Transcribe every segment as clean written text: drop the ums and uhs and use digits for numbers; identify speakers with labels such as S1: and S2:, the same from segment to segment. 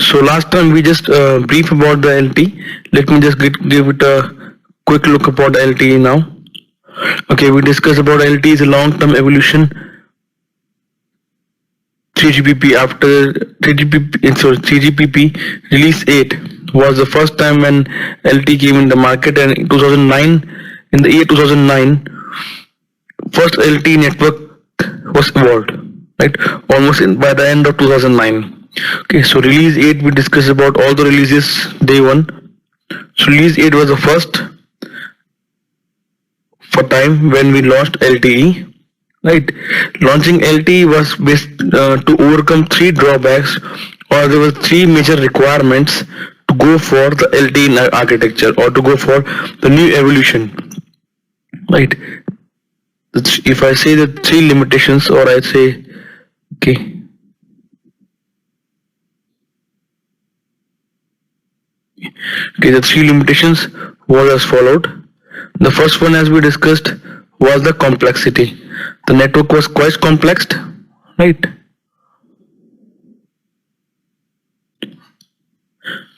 S1: So last time we just brief about the LTE. Let me just give it a quick look about LTE now. Okay, we discussed about LTE is a long-term evolution. 3GPP after 3GPP release 8 was the first time when LTE came in the market, and in 2009, in the year 2009, first LTE network was evolved, right? Almost by the end of 2009. Okay, so release 8 we discussed about all the releases day one. So release 8 was the first for time when we launched LTE. Right, launching LTE was based to overcome three drawbacks, or there were three major requirements to go for the LTE architecture or to go for the new evolution. Right, if I say the three limitations, or I say, okay, the three limitations were as followed. The first one, as we discussed, was the complexity. The network was quite complex, right?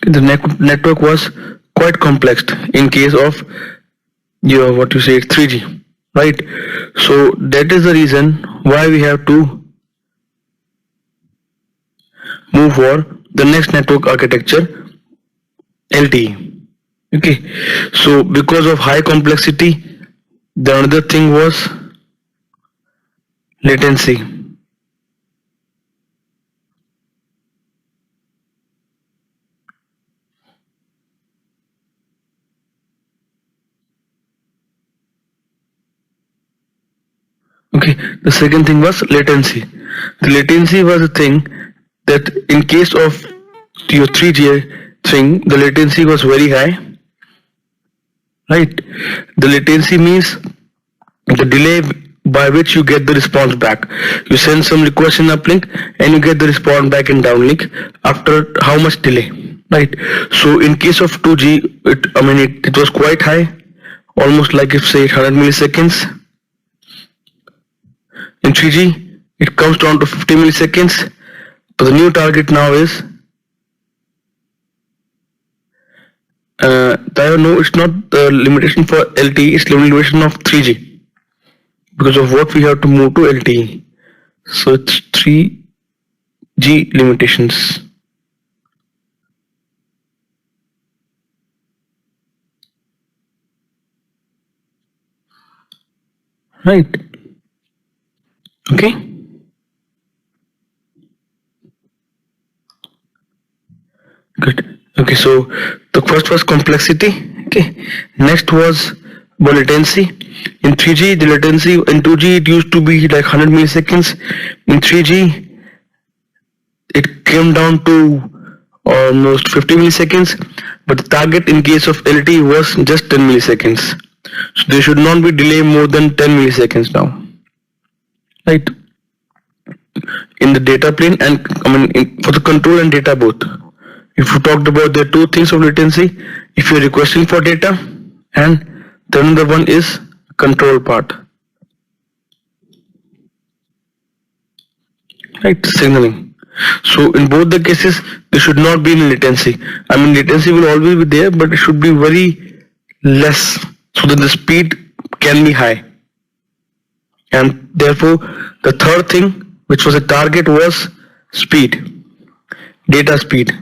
S1: The network was quite complex in case of what you say 3G, right? So that is the reason why we have to move for the next network architecture, LTE. Okay, so because of high complexity, the another thing was latency. Okay, the second thing was latency. The latency was a thing that in case of your 3G thing, the latency was very high, right? The latency means the delay by which you get the response back. You send some request in uplink and you get the response back in downlink after how much delay, right? So in case of 2G, it was quite high, almost like if say 100 milliseconds. In 3G, it comes down to 50 milliseconds, but the new target now is no, it's not the limitation for LTE, it's the limitation of 3G. Because of what we have to move to LTE. So it's 3G limitations. Right. Okay. Good. Okay, so the first was complexity. Okay. Next was latency. In 3G, the latency, in 2G it used to be like 100 milliseconds. In 3G, it came down to almost 50 milliseconds, but the target in case of LTE was just 10 milliseconds. So there should not be delay more than 10 milliseconds now. Right? In the data plane and for the control and data both. If you talked about the two things of latency, if you're requesting for data, and the another one is control part, right? Signaling. So in both the cases, there should not be any latency. Latency will always be there, but it should be very less so that the speed can be high. And therefore, the third thing, which was a target, was speed, data speed.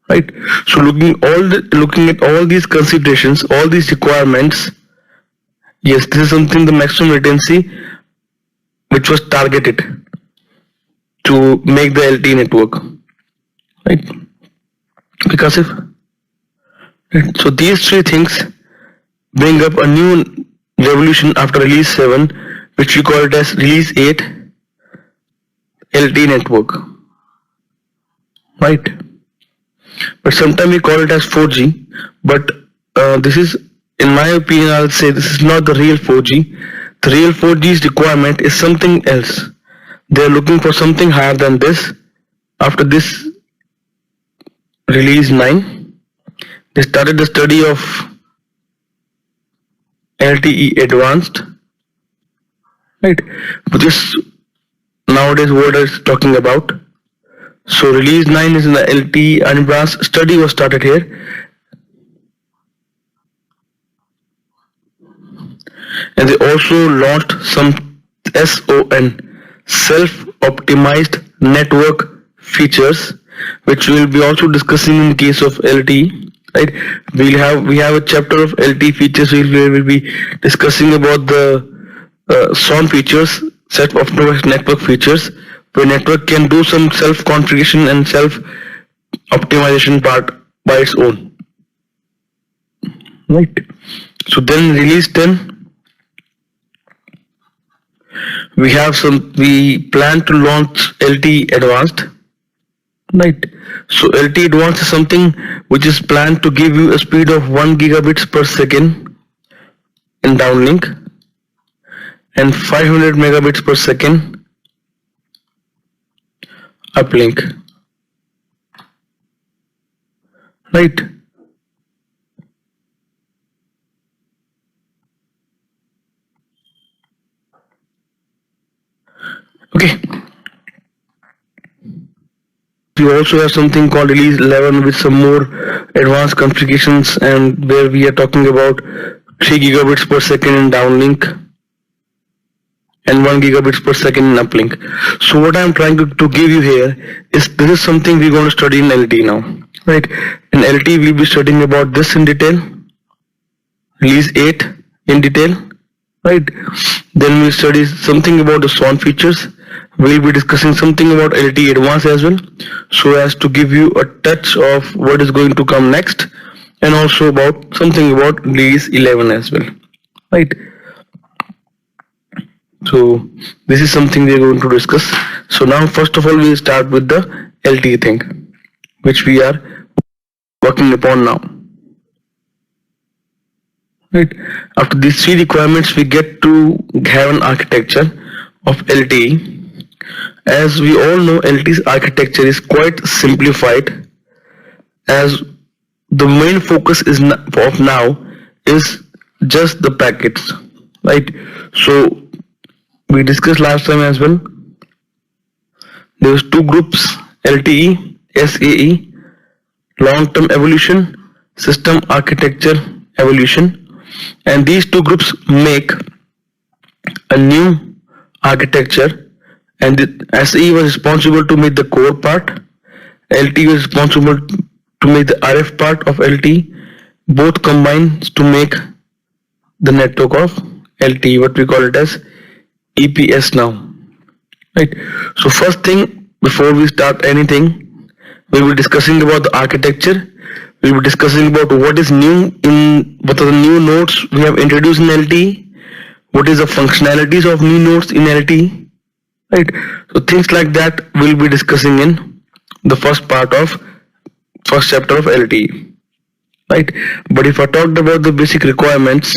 S1: Right. So looking at all these considerations, all these requirements, yes, this is something, the maximum latency which was targeted to make the LTE network. Right. Because so these three things bring up a new revolution after release 7, which we call it as release 8 LTE network. Right. But sometimes we call it as 4G, but this is, in my opinion, I'll say this is not the real 4G. The real 4G's requirement is something else. They're looking for something higher than this. After this release 9, they started the study of LTE advanced, right? But this nowadays world is talking about. So release 9 is in the LTE and brass study was started here. And they also launched some SON, self-optimized network features, which we will be also discussing in case of LTE. Right, we have a chapter of LTE features where we'll be discussing about the SON features, set of network features, where network can do some self configuration and self optimization part by its own. Right. So then release 10. We plan to launch LTE Advanced. Right. So LTE Advanced is something which is planned to give you a speed of 1 gigabits per second in downlink and 500 megabits per second uplink. Right. Okay. We also have something called release 11 with some more advanced configurations, and where we are talking about 3 gigabits per second in downlink and 1 gigabits per second in uplink. So what I'm trying to give you here is this is something we're going to study in LTE now. Right. In LTE we'll be studying about this in detail, release 8 in detail. Right. Then we'll study something about the SON features. We'll be discussing something about LTE Advanced as well, so as to give you a touch of what is going to come next, and also about something about release 11 as well. Right. So this is something we're going to discuss. So now first of all we'll start with the LTE thing, which we are working upon now. Right. After these three requirements, we get to have an architecture of LTE. As we all know, LTE's architecture is quite simplified, as the main focus is of now is just the packets. Right. So we discussed last time as well. There was two groups: LTE, SAE, long-term evolution, system architecture evolution. And these two groups make a new architecture, and the SE was responsible to make the core part, LTE was responsible to make the RF part of LTE. Both combine to make the network of LTE, what we call it as EPS now. Right. So first thing, before we start anything, we'll be discussing about the architecture. We'll be discussing about what is new what are the new nodes we have introduced in LTE, what is the functionalities of new nodes in LTE, right? So things like that we'll be discussing in the first chapter of LTE, right? But if I talked about the basic requirements,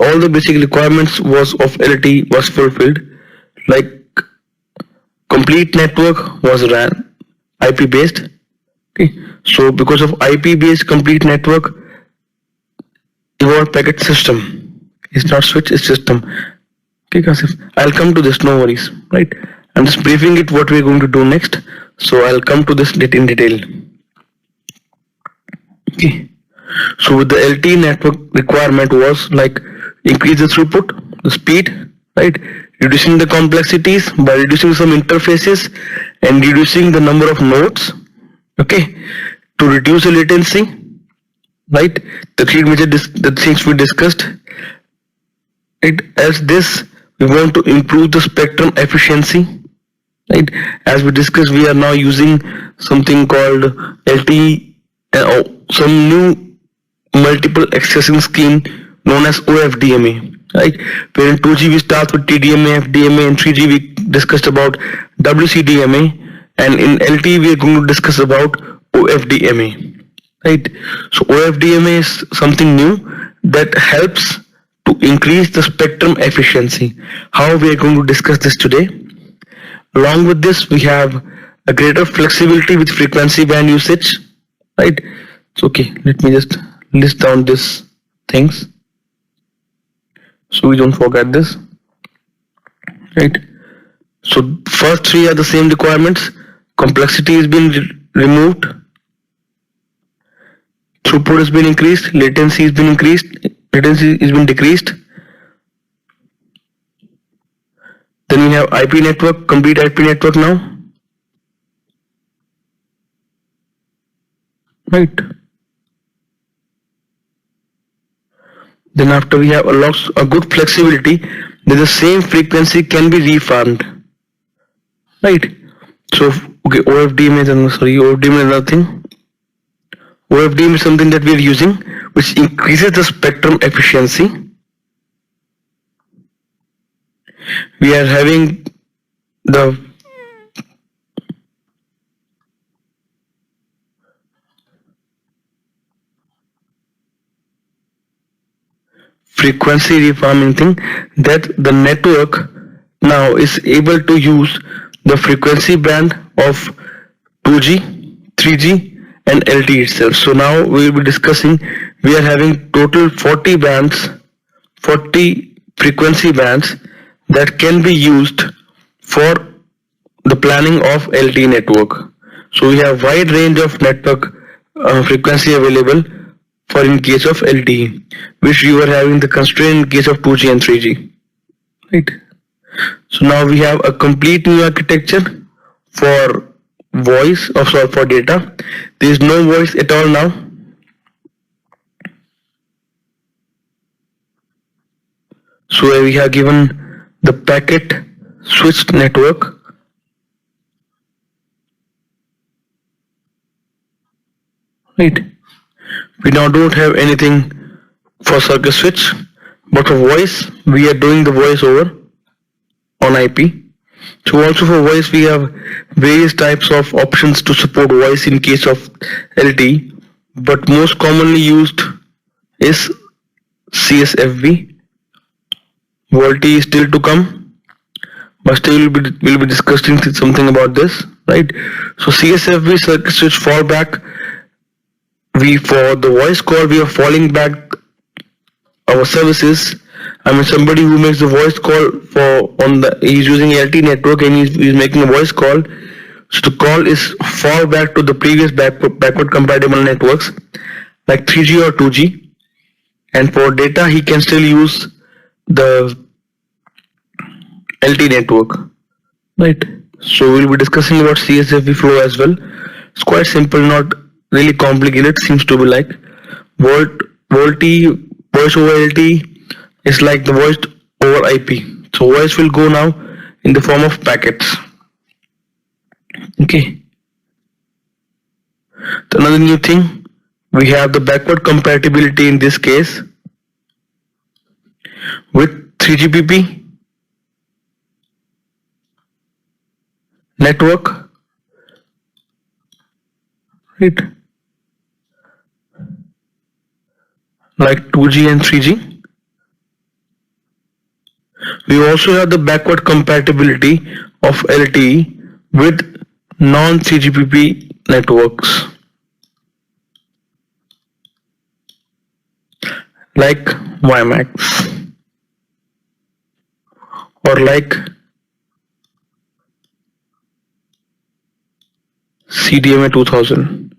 S1: all the basic requirements of LTE was fulfilled, like complete network was ran IP based. Okay. So because of IP based complete network, evolved packet system. It's not switch, it's system. Okay, Kasif, I'll come to this, no worries. Right. I'm just briefing it what we're going to do next. So I'll come to this in detail. Okay. So with the LTE network requirement was like increase the throughput, the speed, right? Reducing the complexities by reducing some interfaces and reducing the number of nodes. Okay, to reduce the latency, right? The three major the things we discussed. Right, as this we want to improve the spectrum efficiency. Right, as we discussed, we are now using something called LTE, some new multiple accessing scheme known as OFDMA. Right, where in 2G we start with TDMA, FDMA, and 3G we discussed about WCDMA. And in LTE we are going to discuss about OFDMA, right? So OFDMA is something new that helps to increase the spectrum efficiency. How we are going to discuss this today. Along with this, we have a greater flexibility with frequency band usage, right? So okay, let me just list down these things so we don't forget this, right? So first three are the same requirements. complexity has been removed, throughput has been increased, latency has been decreased. Then we have IP network, complete IP network now. Right. Then after we have a good flexibility, then the same frequency can be refarmed. Right. So okay, OFDM is another thing. OFDM is something that we are using which increases the spectrum efficiency. We are having the frequency refarming thing, that the network now is able to use the frequency band of 2G, 3G and LTE itself. So now we will be discussing, we are having total 40 bands, 40 frequency bands that can be used for the planning of LTE network. So we have wide range of network frequency available for in case of LTE, which you are having the constraint in case of 2G and 3G. Right. So now we have a complete new architecture for voice for data. There is no voice at all now. So we have given the packet switched network. Right. We now don't have anything for circuit switch, but for voice we are doing the voice over on IP. So also for voice we have various types of options to support voice in case of LTE, but most commonly used is CSFB. VoLTE is still to come, but still we'll be discussing something about this, right? So CSFB circuit switch fallback. For the voice call we are falling back our services. I mean, somebody who makes the voice call he's using LTE network and he's making a voice call. So the call is fall back to the previous backward compatible networks like 3G or 2G, and for data he can still use the LTE network. Right. So we'll be discussing about CSFB flow as well. It's quite simple, not really complicated. Seems to be like VoLTE, voice over LTE is like the voice over IP. So voice will go now in the form of packets. Okay. So another new thing, we have the backward compatibility in this case with 3GPP network. Right. Like 2G and 3G. We also have the backward compatibility of LTE with non-3GPP networks like WiMAX or like CDMA 2000.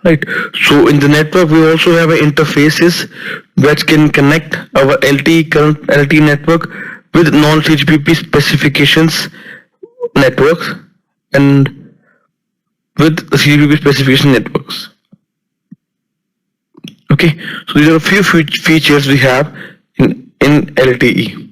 S1: Right. So in the network we also have interfaces which can connect our LTE network with non-3GPP specifications networks and with 3GPP specification networks. Okay. So these are a few features we have in LTE.